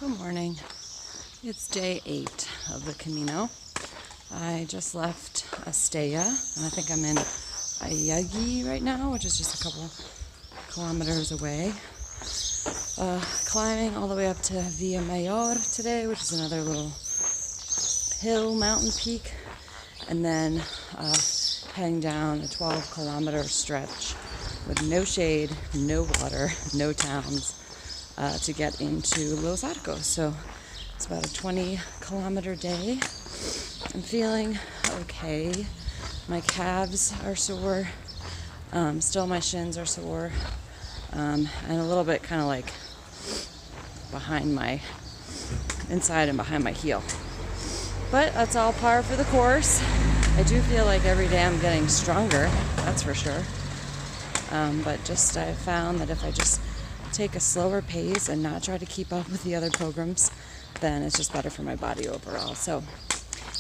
Good morning. It's day 8 of the Camino. I just left Estella, and I think I'm in Ayagi right now, which is just a couple kilometers away. Climbing all the way up to Villa Mayor today, which is another little hill mountain peak, and then heading down a 12-kilometer stretch with no shade, no water, no towns to get into Los Arcos. So it's about a 20-kilometer day. I'm feeling okay. My calves are sore. Still my shins are sore. And a little bit kind of like behind my inside and behind my heel. But that's all par for the course. I do feel like every day I'm getting stronger, that's for sure. But I found that if I just take a slower pace and not try to keep up with the other pilgrims, then it's just better for my body overall. So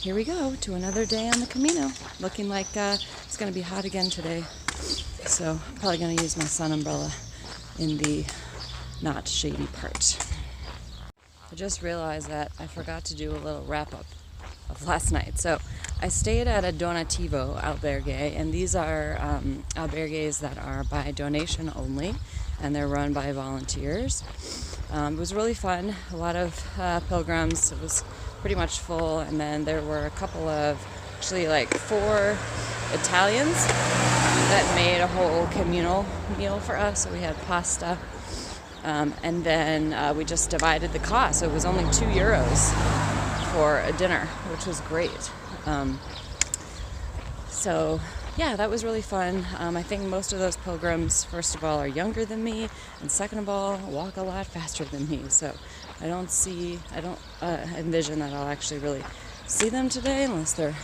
here we go to another day on the Camino. Looking like it's going to be hot again today. So probably going to use my sun umbrella in the not shady part. I just realized that I forgot to do a little wrap-up of last night. So I stayed at a donativo albergue, and these are albergues that are by donation only, and they're run by volunteers. It was really fun. A lot of pilgrims. It was pretty much full, and then there were a couple of, actually like 4 Italians that made a whole communal meal for us. So we had pasta, and then we just divided the cost. So it was only €2 for a dinner, which was great. So yeah, that was really fun. I think most of those pilgrims, first of all, are younger than me, and second of all, walk a lot faster than me. So I don't envision that I'll actually really see them today unless they're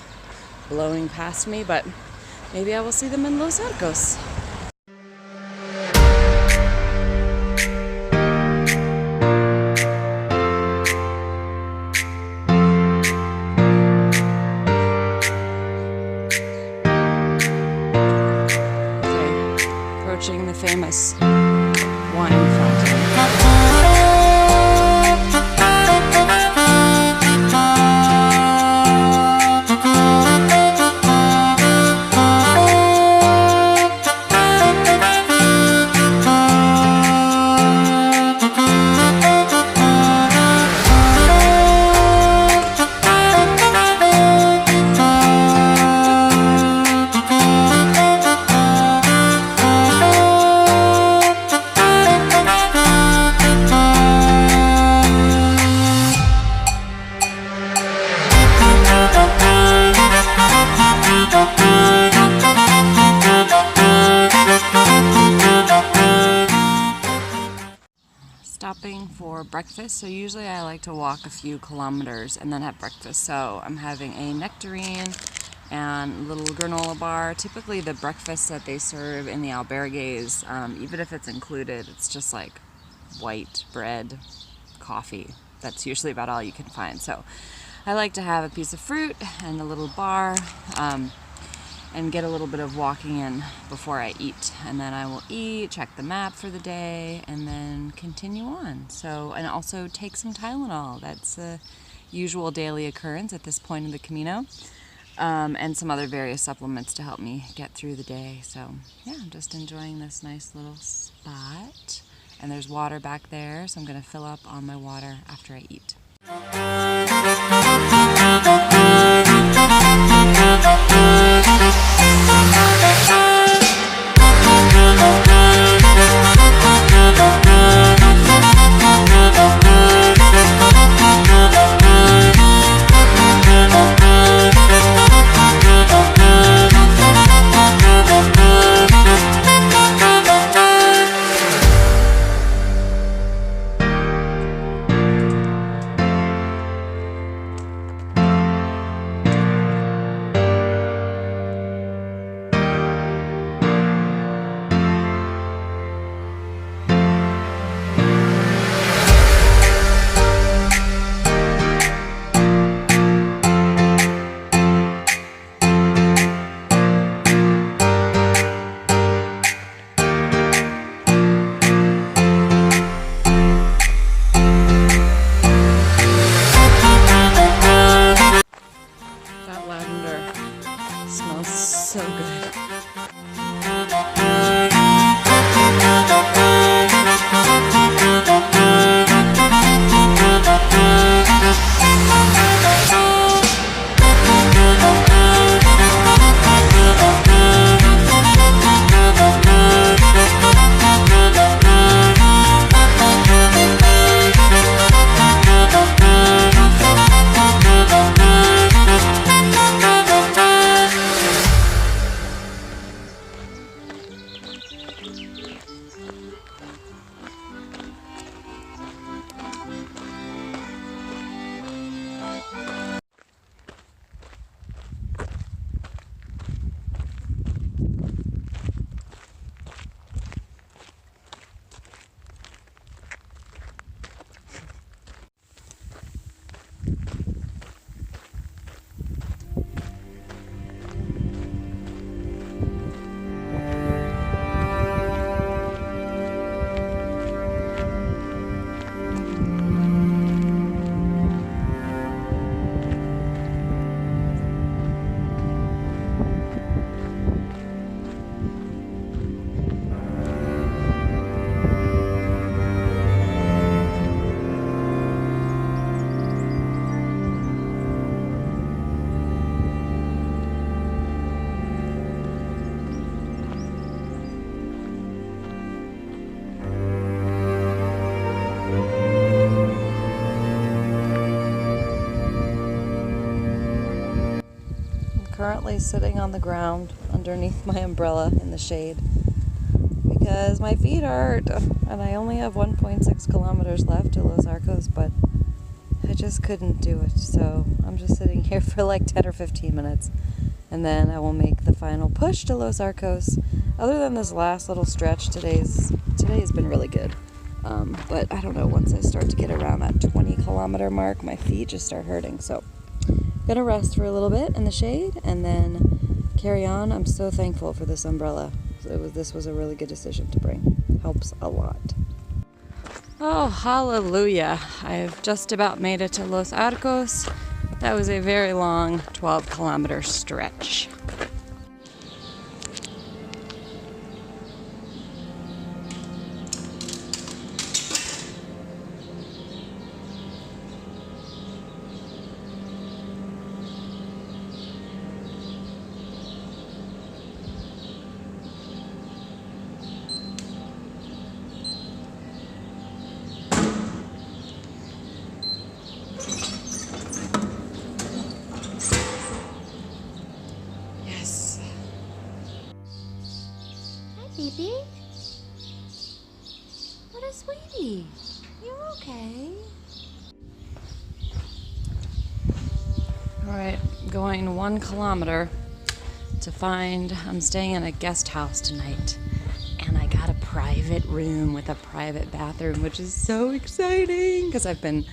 blowing past me, but maybe I will see them in Los Arcos. Approaching the famous wine fountain. Stopping for breakfast. So usually I like to walk a few kilometers and then have breakfast. So I'm having a nectarine and a little granola bar. Typically the breakfast that they serve in the albergues, even if it's included, it's just like white bread, coffee. That's usually about all you can find. So I like to have a piece of fruit and a little bar, and get a little bit of walking in before I eat. And then I will eat, check the map for the day, and then continue on. So, and also take some Tylenol. That's a usual daily occurrence at this point in the Camino. And some other various supplements to help me get through the day. So yeah, I'm just enjoying this nice little spot. And there's water back there, so I'm gonna fill up on my water after I eat. Currently sitting on the ground underneath my umbrella in the shade because my feet hurt and I only have 1.6 kilometers left to Los Arcos, but I just couldn't do it. So I'm just sitting here for like 10 or 15 minutes and then I will make the final push to Los Arcos. Other than this last little stretch, today's been really good. But I don't know, once I start to get around that 20 kilometer mark, my feet just start hurting. So gonna rest for a little bit in the shade and then carry on. I'm so thankful for this umbrella. This was a really good decision to bring. Helps a lot. Oh, hallelujah. I've just about made it to Los Arcos. That was a very long 12-kilometer stretch. Baby? What a sweetie. You're okay. Alright, going 1 kilometer to find, I'm staying in a guest house tonight. And I got a private room with a private bathroom, which is so exciting because I've been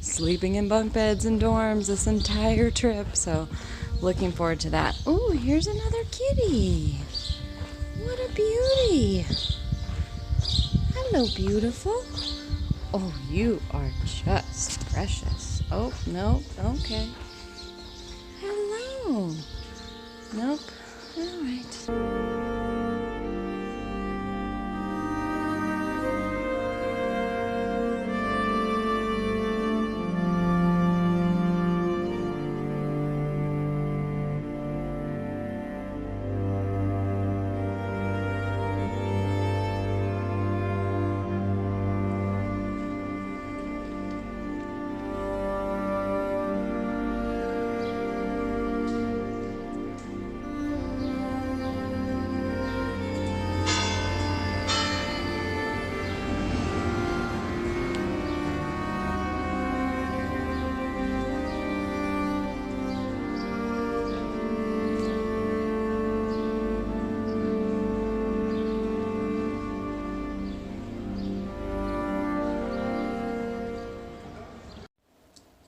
sleeping in bunk beds and dorms this entire trip. So looking forward to that. Oh, here's another kitty. What a beauty. Hello, beautiful. Oh, you are just precious. Oh, no, okay. Hello. Nope. All right.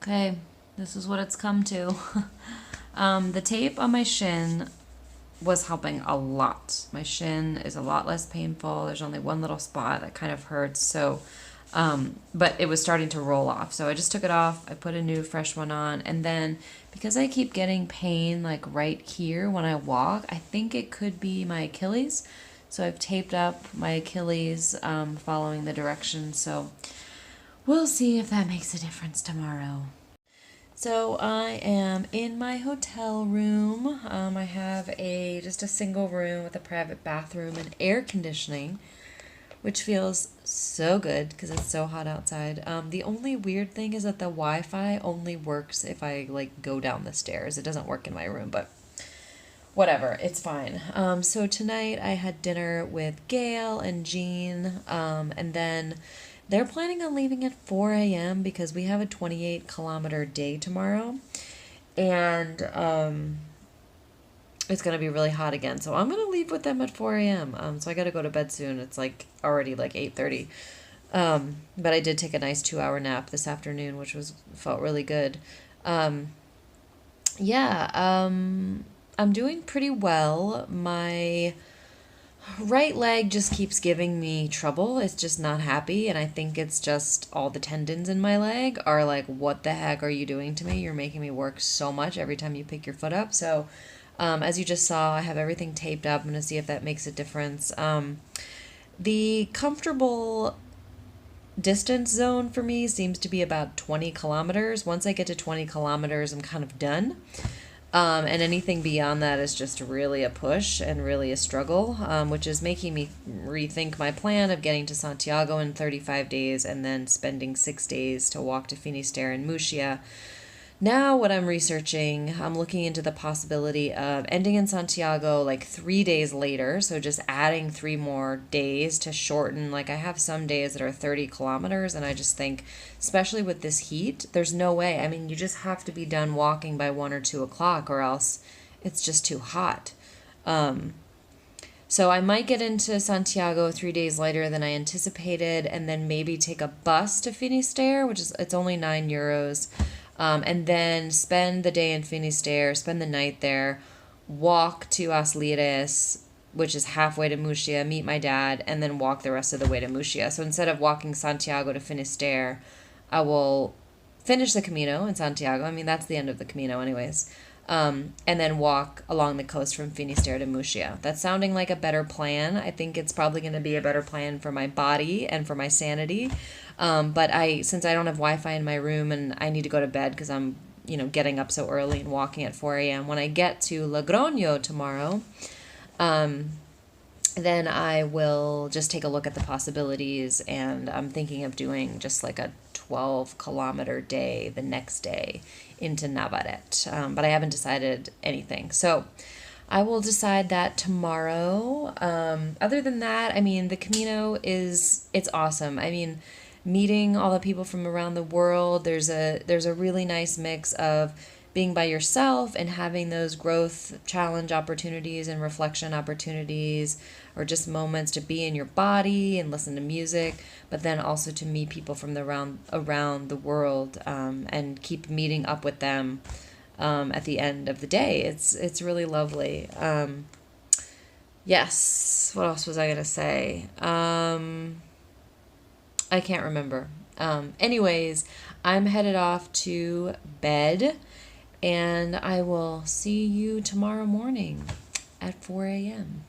Okay, this is what it's come to. The tape on my shin was helping a lot. My shin is a lot less painful. There's only one little spot that kind of hurts. So, but it was starting to roll off. So I just took it off. I put a new fresh one on. And then because I keep getting pain like right here when I walk, I think it could be my Achilles. So I've taped up my Achilles following the directions. So we'll see if that makes a difference tomorrow. So I am in my hotel room. I have just a single room with a private bathroom and air conditioning, which feels so good because it's so hot outside. The only weird thing is that the Wi-Fi only works if I like go down the stairs. It doesn't work in my room, but whatever, it's fine. So tonight I had dinner with Gail and Jean, and then they're planning on leaving at 4 a.m. because we have a 28-kilometer day tomorrow, and it's going to be really hot again. So I'm going to leave with them at 4 a.m. So I got to go to bed soon. It's like already like 8:30. But I did take a nice 2 hour nap this afternoon, which felt really good. Um, yeah, I'm doing pretty well. My right leg just keeps giving me trouble. It's just not happy, and I think it's just all the tendons in my leg are like, what the heck are you doing to me? You're making me work so much every time you pick your foot up. So, as you just saw, I have everything taped up. I'm going to see if that makes a difference. The comfortable distance zone for me seems to be about 20 kilometers. Once I get to 20 kilometers, I'm kind of done. And anything beyond that is just really a push and really a struggle, which is making me rethink my plan of getting to Santiago in 35 days and then spending 6 days to walk to Finisterre and Murcia. Now, what I'm researching, I'm looking into the possibility of ending in Santiago like 3 days later. So just adding 3 more days to shorten. Like, I have some days that are 30 kilometers, and I just think, especially with this heat, there's no way. I mean, you just have to be done walking by 1 or 2 o'clock, or else it's just too hot. So I might get into Santiago 3 days later than I anticipated, and then maybe take a bus to Finisterre, it's only €9. And then spend the day in Finisterre, spend the night there, walk to Aslires, which is halfway to Murcia, meet my dad, and then walk the rest of the way to Murcia. So instead of walking Santiago to Finisterre, I will finish the Camino in Santiago. I mean, that's the end of the Camino anyways. And then walk along the coast from Finisterre to Murcia. That's sounding like a better plan. I think it's probably going to be a better plan for my body and for my sanity. But since I don't have Wi-Fi in my room and I need to go to bed because I'm, getting up so early and walking at 4 a.m. When I get to Logroño tomorrow, then I will just take a look at the possibilities, and I'm thinking of doing just like a 12-kilometer day the next day into Navarrete, but I haven't decided anything. So I will decide that tomorrow. Other than that, I mean, the Camino it's awesome. I mean, meeting all the people from around the world, there's a really nice mix of being by yourself and having those growth challenge opportunities and reflection opportunities, or just moments to be in your body and listen to music, but then also to meet people from around the world, and keep meeting up with them at the end of the day. It's really lovely. Yes, what else was I gonna say? I can't remember. Anyways, I'm headed off to bed, and I will see you tomorrow morning at 4 a.m.